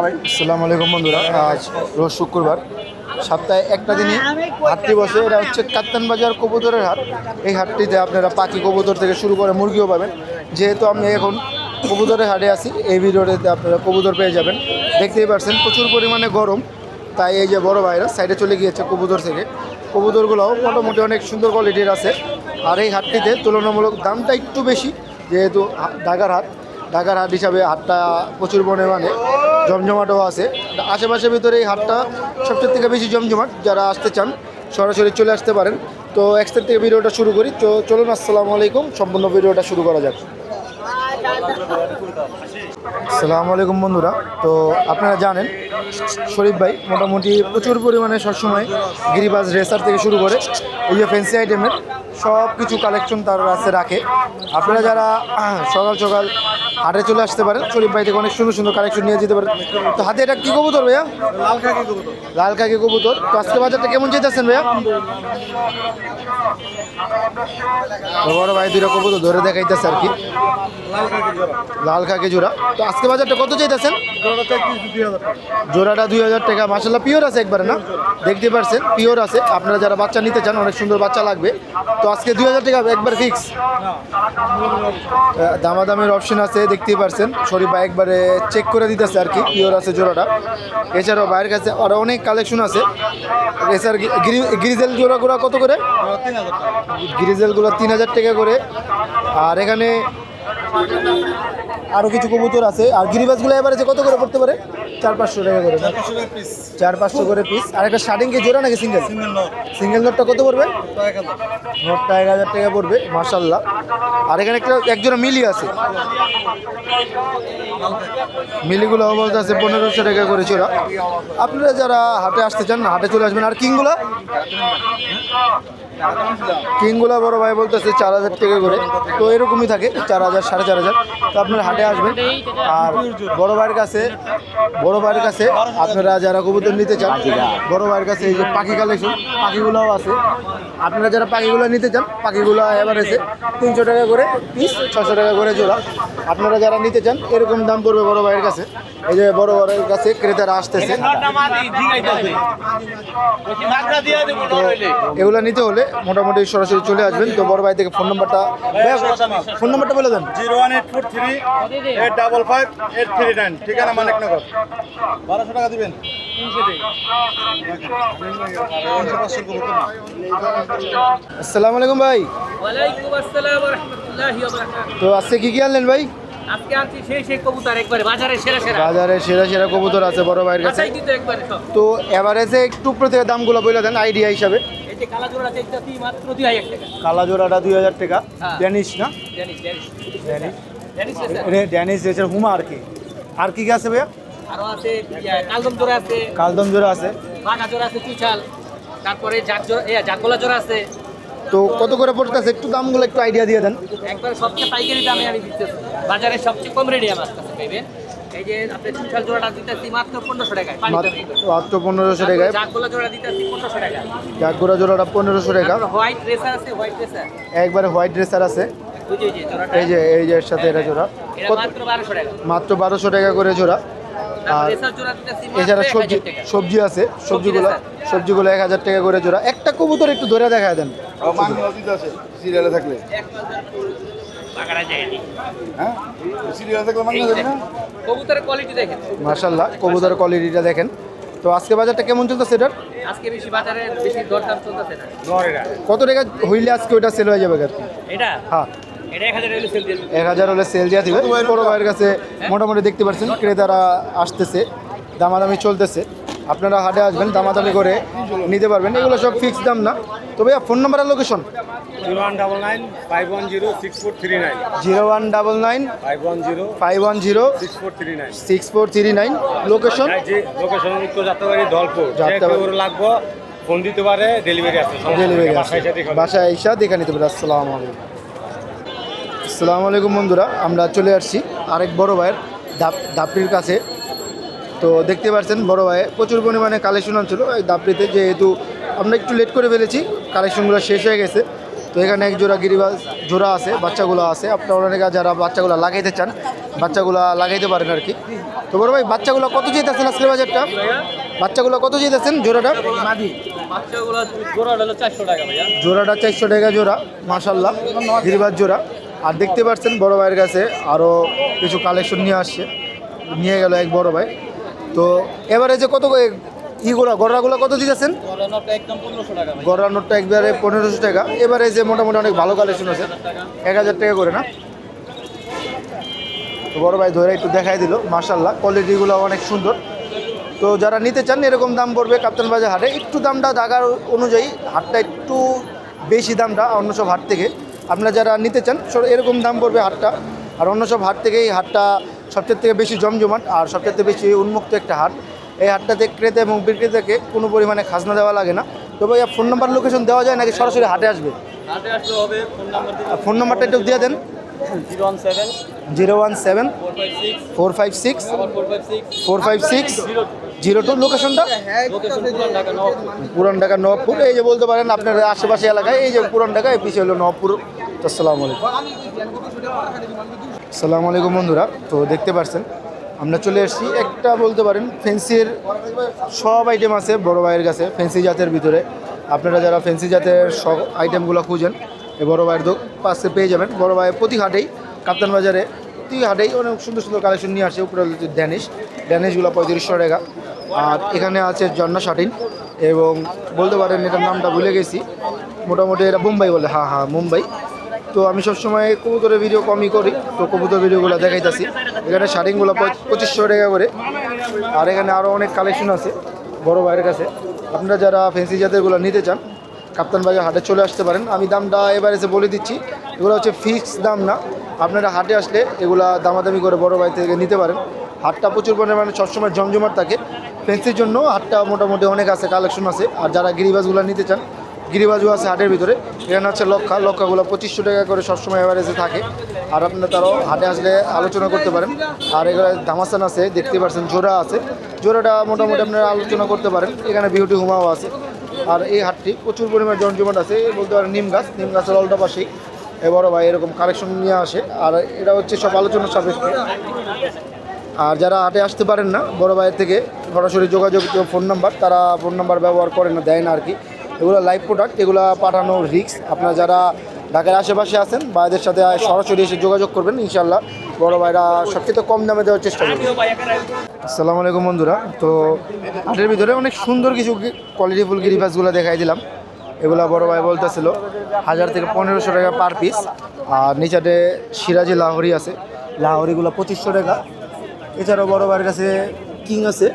ভাই। আসসালামু আলাইকুম বন্ধুরা, আজ রোজ শুক্রবার, সপ্তাহে একটা দিনই হাটটি বসে। এটা হচ্ছে কাপ্তান বাজার কবুতরের হাট। এই হাটটিতে আপনারা পাখি কবুতর থেকে শুরু করে মুরগিও পাবেন। যেহেতু আমি এখন কবুতরের হাটে আছি, এই ভিডিওতে আপনারা কবুতর পেয়ে যাবেন। দেখতেই পাচ্ছেন প্রচুর পরিমাণে গরম, তাই এই যে বড় ভাইরা সাইডে চলে গিয়েছে কবুতর থেকে। কবুতরগুলোও মোটামুটি অনেক সুন্দর কোয়ালিটির আছে। আর এই হাটটিতে তুলনামূলক দামটা একটু বেশি, যেহেতু ঢাকার হাট হিসাবে হাটটা প্রচুর পরিমাণে জমজমাটও আছে। আশেপাশের ভিতরে এই হাটটা সবচেয়ে থেকে বেশি জমজমাট। যারা আসতে চান সরাসরি চলে আসতে পারেন। তো এক্সটের থেকে ভিডিওটা শুরু করি। তো চলুন, আসসালামু আলাইকুম, সম্পূর্ণ ভিডিওটা শুরু করা যাক। আসসালামু আলাইকুম বন্ধুরা। তো আপনারা জানেন শরীফ ভাই মোটামুটি প্রচুর পরিমাণে সবসময় গিরিবাজ রেসার থেকে শুরু করে এই যে ফ্যান্সি আইটেমের সব কিছু কালেকশন তার কাছে রাখে। আপনারা যারা সকাল সকাল হাটে চলে আসতে পারেন, শরীফ ভাই থেকে অনেক সুন্দর সুন্দর কালেকশন নিয়ে যেতে পারেন। তো হাতে এটা কী কবুতর ভাইয়া? লাল কাকি কবুতর। তো আজকে বাজারটা কেমন যেতেছেন ভাইয়া? বড় ভাই দুইটা কবুতর ধরে দেখাইতেছে আর কি, লাল কাকি জোড়া। তো আজকে বাজারটা কত চাইতেছেন? জোড়াটা 2000 টাকা। মাশাআল্লাহ পিওর আছে একবারে, না দেখতে পাচ্ছেন পিওর আছে। আপনারা যারা বাচ্চা নিতে চান, অনেক সুন্দর বাচ্চা লাগবে, তো আজকে 2000 টাকা একবার ফিক্স। দামাদামের অপশন আছে, দেখতেই পাচ্ছেন শরীফ ভাই একবারে চেক করে দিতেছে আর কি, পিওর আছে জোড়াটা। এছাড়াও বাইরের কাছে আরও অনেক কালেকশন আছে। এছাড়া গ্রিজেল জোড়াগুলো কত করে? গ্রিজেলগুলো 3000 টাকা করে। আর এখানে আরও কিছু কবুতর আছে। আর গিরিবাজগুলো এবারে যে কত করে পড়তে পারে? 400-500 টাকা করে, 400-500 করে পিস। আর একটা শার্টিং কি জোড়া নাকি সিঙ্গেল? সিঙ্গেল নোটটা কত পড়বে? নোটটা 1000 টাকা পড়বে। মাশাআল্লাহ। আর এখানে এক জোড়া মিলি আছে, মিলিগুলো বলতে আছে 1500 টাকা করে জোড়া। আপনারা যারা হাটে আসতে চান হাটে চলে আসবেন। আর কিংগুলা বড় ভাই বলতেছে 4000 টাকা করে। তো এরকমই থাকে 4000, 4500। তো আপনারা হাটে আসবেন। আর বড় ভাইয়ের কাছে আপনারা যারা কবুতর নিতে চান, বড় ভাইয়ের কাছে এই যে পাখি কালেকশন, পাখিগুলোও আছে। আপনারা যারা পাখিগুলো নিতে চান, পাখিগুলো এভারেজে 300 টাকা করে পিস, 600 টাকা করে জোড়া। আপনারা যারা নিতে চান এরকম দাম পড়বে বড় ভাইয়ের কাছে। এই যে বড় ভাইয়ের কাছে ক্রেতারা আসতেছে। তো এগুলো নিতে হলে মোটামুটি সরাসরি চলে আসবেন। তো বড় ভাই থেকে ফোন নাম্বারটা বলে দেন। 01843-855-839, ঠিকানা মানিকনগর। 1200 টাকা দিবেন। আসসালামু আলাইকুম ভাই। ওয়ালাইকুম আসসালাম ওয়া রাহমাতুল্লাহি ওয়া বারাকাতুহু। তো আজকে কি আনলেন ভাই? আজকে আনছি সেই কবুতর একবারে বাজারে সেরা সেরা কবুতর আছে বড় ভাইয়ের কাছে। আচ্ছা দিতে একবারে সব। তো এভারেজে একটু প্রত্যেক দামগুলো বলে দেন আইডিয়া হিসাবে। এই যে কালা জোড়া দেখতেছি মাত্র 2000 টাকা। কালা জোড়াটা 2000 টাকা। হ্যাঁ। ড্যানিশ না? ড্যানিশ এছাড়া হুমা আর কি আছে ভাইয়া? আরো আছে কালদম জোড়া আছে, কালদম জোড়া আছে, বাঘা জোড়া আছে চুচাল, তারপরে জাগগোলা জোড়া আছে। তো কত করে পড়তেছে একটু দামগুলো একটু আইডিয়া দিয়ে দেন। একবার সবচেয়ে পাইকারি দামে আমি দিতেছি, বাজারে সবচেয়ে কম রেটে আমার কাছে পাইবেন। এই যে আপনি চুচাল জোড়াটা দিতেছি মাত্র 1500 টাকায়। মাত্র 1500 টাকায়। জাগগোলা জোড়া দিতেছি 1500 টাকা। জাগগোলা জোড়াটা 1500 টাকা। হোয়াইট রেসার আছে, হোয়াইট রেসার একবারে হোয়াইট রেসার আছে। এই যে এর সাথে এটা জোড়া মাত্র 1200 টাকা। মাত্র 1200 টাকা করে জোড়া। আর এছাড়া সবজি আছে, সবজিগুলো 1000 টাকা করে জোড়া। একটা কবুতর একটু ধরে দেখা দেন সিরিয়ালে থাকলে। মাশাআল্লাহ, কবুতরের কোয়ালিটিটা দেখেন। তো আজকে বাজারটা কেমন চলতেছে এটার? আজকে বাজারে বেশি দরদাম চলতেছে না। কত টাকা হইলে আজকে ওইটা সেল হয়ে যাবে আর কি? এটা হ্যাঁ, এটা 1000 হলে সেল দিয়ে 1000 হলে সেল দিয়ে দিবে। বড় ভাইয়ের কাছে মোটামুটি দেখতে পাচ্ছেন ক্রেতারা আসতেছে, দামাদামি চলতেছে। আপনারা হাটে আসবেন, দামাদামি করে নিতে পারবেন। এগুলো সব ফিক্সড দাম না। তো ভাইয়া ফোন নাম্বার আর লোকেশন? 0199-510-6439। 0199-510-6439। লোকেশন উত্তর যাত্রাবাড়ি দলপুর। লাগবো ফোন দিতে পারে, ডেলিভারি আছে, বাসায় এসে দেখে নিতে পারে। আসসালামু আলাইকুম বন্ধুরা, আমরা চলে আসছি আরেক বড় ভাইয়ের দাপড়ির কাছে। তো দেখতে পাচ্ছেন বড় ভাই প্রচুর পরিমাণে কালেকশন আনছিল এই দাপড়িতে। যেহেতু আমরা একটু লেট করে ফেলেছি, কালেকশনগুলো শেষ হয়ে গেছে। তো এখানে এক জোড়া গিরিবাজ জোড়া আছে, বাচ্চাগুলো আছে। আপনারা অনেকে যারা বাচ্চাগুলো লাগাইতে চান বাচ্চাগুলা লাগাইতে পারেন আর কি। তো বড় ভাই বাচ্চাগুলো কত চাইতেছেন আজকের বাজারটা? বাচ্চাগুলো কত চাইতেছেন জোড়াটা? বাচ্চাগুলো জোড়াটা হলো 400 টাকা ভাইয়া। জোড়াটা 400 টাকা জোড়া, মাশাল্লাহ গিরিবাজ জোড়া। আর দেখতে পাচ্ছেন বড় ভাইয়ের কাছে আরও কিছু কালেকশন নিয়ে গেল এক বড় ভাই। তো এবারে যে কত গড়াগুলো কত দিতেছেন? গড়ানোটা একদম 1500 টাকা ভাই। গড়ানোরটা একবারে 1500 টাকা। এবারে যে মোটামুটি অনেক ভালো কালেকশন আছে, 1000 টাকা করে না? তো বড় ভাই ধরে একটু দেখাই দিল, মাশাল্লাহ কোয়ালিটিগুলো অনেক সুন্দর। তো যারা নিতে চান এরকম দাম পড়বে কাপ্তান বাজার হাটে। একটু দামটা জায়গার অনুযায়ী হাটটা একটু বেশি দামটা অন্য সব হাট থেকে। আপনারা যারা নিতে চান এরকম দাম পড়বে হাটটা। আর অন্য সব হাট থেকে এই হাটটা সবচেয়ে থেকে বেশি জমজমাট আর সবচেয়ে থেকে বেশি উন্মুক্ত একটা হাট। এই হাটটাতে ক্রেতা এবং বিক্রেতাকে কোনো পরিমাণে খাজনা দেওয়া লাগে না। তো ভাইয়া ফোন নাম্বার লোকেশন দেওয়া যায় নাকি সরাসরি হাটে আসবে? হাটে আসলে হবে। ফোন নাম্বারটা একটু দিয়ে দেন। 017 017 456 456 456 456 02। লোকেশনটা লোকেশন পুরান ঢাকা নবাবপুর। পুরান ঢাকা নবাবপুর। এই যে বলতে পারেন আপনার আশেপাশে এলাকায়, এই যে পুরান ঢাকা, এই পিছিয়ে হলো নবাবপুর। তো আসসালামু আলাইকুম। আসসালামু আলাইকুম বন্ধুরা। তো দেখতে পাচ্ছেন আমরা চলে এসেছি একটা বলতে পারেন ফেন্সির সব আইটেম আছে বড় ভাইয়ের কাছে। ফেন্সি জাতের ভিতরে আপনারা যারা ফেন্সি জাতের সব আইটেমগুলো খুঁজেন এই বড় ভাইয়ের পাশে পেয়ে যাবেন। বড় ভাই প্রতি হাটেই কাপ্তান বাজারে প্রতি হাটেই অনেক সুন্দর সুন্দর কালেকশন নিয়ে আসে। উপরে ড্যানিশগুলো 3500 টাকা। আর এখানে আছে জন্না শাটিন এবং বলতে পারেন এটার নামটা ভুলে গেছি, মোটামুটি এটা মুম্বাই বলে। হ্যাঁ মুম্বাই। তো আমি সবসময় কবুতরের ভিডিও কমই করি, তো কবুতর ভিডিওগুলো দেখাইতেছি। এখানে শার্টিংগুলো 2500 টাকা করে। আর এখানে আরও অনেক কালেকশন আছে বড় ভাইয়ের কাছে। আপনারা যারা ফেন্সি জাতেরগুলো নিতে চান কাপ্তান বাজার হাটে চলে আসতে পারেন। আমি দামটা এবারে এসে বলে দিচ্ছি, এগুলো হচ্ছে ফিক্স দাম না। আপনারা হাটে আসলে এগুলা দামাদামি করে বড় ভাই থেকে নিতে পারেন। হাটটা প্রচুর পরিমাণে সবসময় জমজমাট থাকে। ফেন্সির জন্য হাটটা মোটামুটি অনেক আছে, কালেকশন আছে। আর যারা গিরিবাজগুলো নিতে চান গিরিবাজও আছে হাটের ভিতরে। এখানে হচ্ছে লক্ষাগুলো 2500 টাকা করে সবসময় এভারেজে থাকে। আর আপনারা তারাও হাটে আসলে আলোচনা করতে পারেন। আর এগুলো দামাসান আছে, দেখতে পাচ্ছেন জোড়া আছে, জোড়াটা মোটামুটি আপনারা আলোচনা করতে পারেন। এখানে বিউটি হুমাও আছে। আর এই হাটটি প্রচুর পরিমাণে জমজমাট আছে বলতে পারেন। নিম গাছের অল্টা পাশেই এ বড় ভাই এরকম কালেকশন নিয়ে আসে। আর এটা হচ্ছে সব আলোচনার সাপেক্ষে। আর যারা হাটে আসতে পারেন না বড় ভাইয়ের থেকে সরাসরি যোগাযোগ ফোন নাম্বার, তারা ফোন নাম্বার ব্যবহার করে না, দেয় না আর কি। এগুলো লাইভ প্রোডাক্ট, এগুলো পাঠানোর রিস্ক। আপনারা যারা ঢাকার আশেপাশে আছেন ভাইদের সাথে সরাসরি এসে যোগাযোগ করবেন, ইনশাল্লাহ বড় ভাইরা সবচেয়ে কম দামে দেওয়ার চেষ্টা করবেন। আসসালামু আলাইকুম বন্ধুরা। তো হাটের ভিতরে অনেক সুন্দর কিছু কোয়ালিটিফুল গিরিবাজগুলো দেখাই দিলাম। এগুলো বড় ভাই বলতেছিল 1000 থেকে 1500 টাকা পার পিস। আর নিচাতে সিরাজি লাহোরি আছে, লাহোরিগুলো 2500 টাকা। এছাড়াও বড় ভাইয়ের কাছে কিং আছে,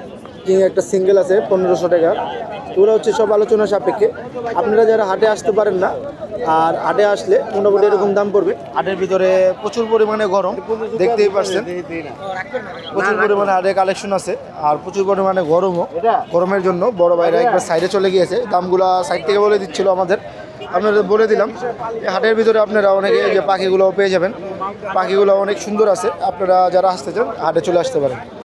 কিং একটা সিঙ্গেল আছে 1500 টাকা। এগুলো হচ্ছে সব আলোচনা সাপেক্ষে। আপনারা যারা হাটে আসতে পারেন না, আর হাটে আসলে মোটামুটি এরকম দাম পড়বে। হাটের ভিতরে প্রচুর পরিমাণে গরম, দেখতেই পাচ্ছেন প্রচুর পরিমাণে হাটে কালেকশন আছে। আর প্রচুর পরিমাণে গরমও, গরমের জন্য বড় ভাইরা একবার সাইডে চলে গিয়েছে, দামগুলো সাইড থেকে বলে দিচ্ছিল আমাদের, আপনাদের বলে দিলাম। এই হাটের ভিতরে আপনারা অনেকে যে পাখিগুলোও পেয়ে যাবেন, পাখিগুলো অনেক সুন্দর আছে। আপনারা যারা আসতে চান হাটে চলে আসতে পারেন।